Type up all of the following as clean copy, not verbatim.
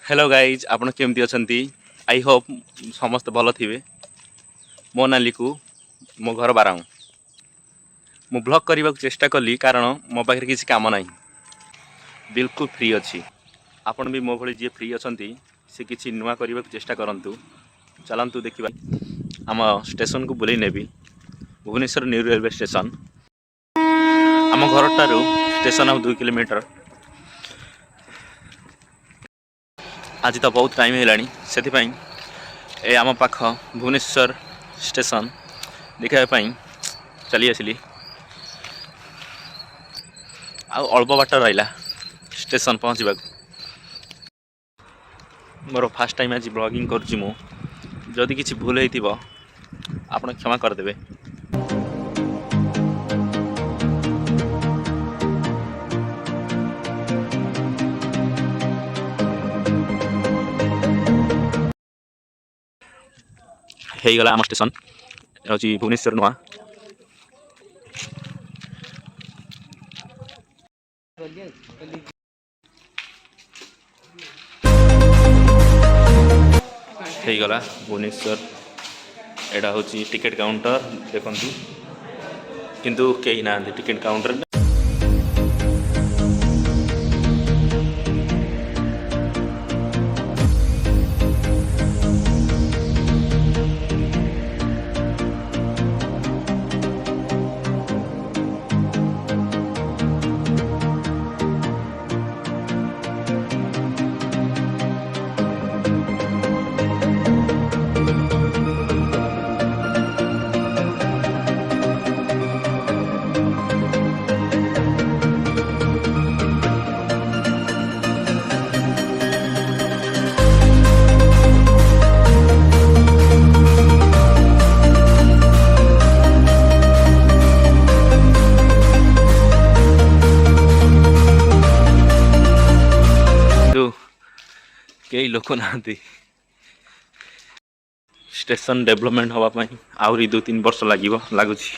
Hello guys आपण केमती अछंती I hope समस्त भल थे। मो ना लिखु मो घर बाराऊ मु ब्लॉग करने को चेष्टा कली कारण मो पाखे किसी काम ना बिल्कुल फ्री अच्छी। आपण भी मो भली जी फ्री अछंती से किसी नुआ करने को चेष्टा करंतु। चलतु देखा आम स्टेशन को बुले नेबी भुवनेश्वर न्यू रेलवे स्टेशन। आम घर ठारू स्टेशन अब 2 किलोमीटर। आज तो बहुत टाइम है से आम पाख भुवनेश्वर स्टेशन देखापी चली आसली। अल्प बाट रहा स्टेशन पहुँचवा। मोर फास्ट टाइम आज ब्लॉगिंग करुँची किसी भूल हो आप क्षमा करदे। गला आम स्टेशन हूँ भुवनेश्वर नुआ। गला भुवनेश्वर एटा हूँ टिकेट काउंटर देखु किंतु कहीं ना टिकेट काउंटर। कई लोक ना स्टेशन डेवलपमेंट हाँपाई आहरी 2-3 वर्ष लगुच।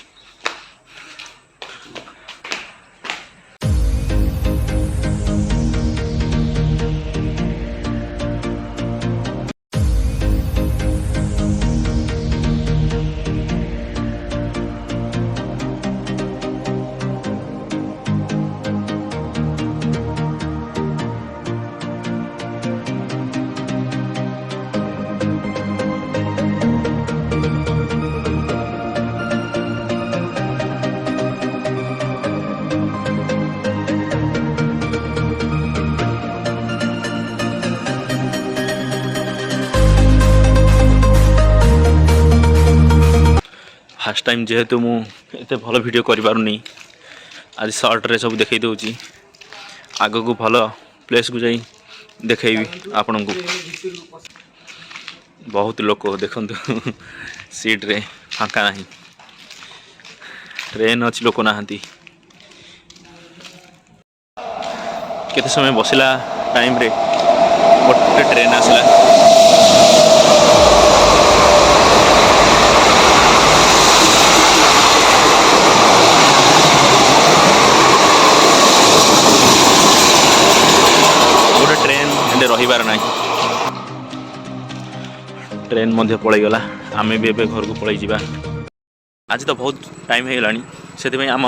फास्ट टाइम जेहेतु मुझे भल वीडियो करें आज सर्ट रे सब देखई दूची। आग को भल प्लेस को जाई देखी आपण को। बहुत लोक देखु सीट रे फांका नहीं। ट्रेन अच्छी लोक ना केते समय बसला टाइम रे गोटे ट्रेन आसला। रहीबार ना ट्रेन मध्य पलैगला। आम भी एबे घर को पलि जावा। आज तो बहुत टाइम है गलानी से आम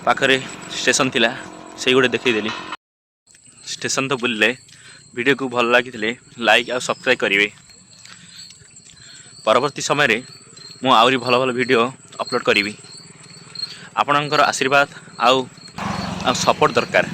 पाखरे स्टेशन थिला से गोटे देखईदेली। स्टेशन तो बुलले वीडियो को भल लगी लाइक और सब्सक्राइब करेंगे। परवर्ती समय रे मु आउरी भल भल वीडियो अपलोड करी। आपणकर आशीर्वाद आउ सपोर्ट दरकार।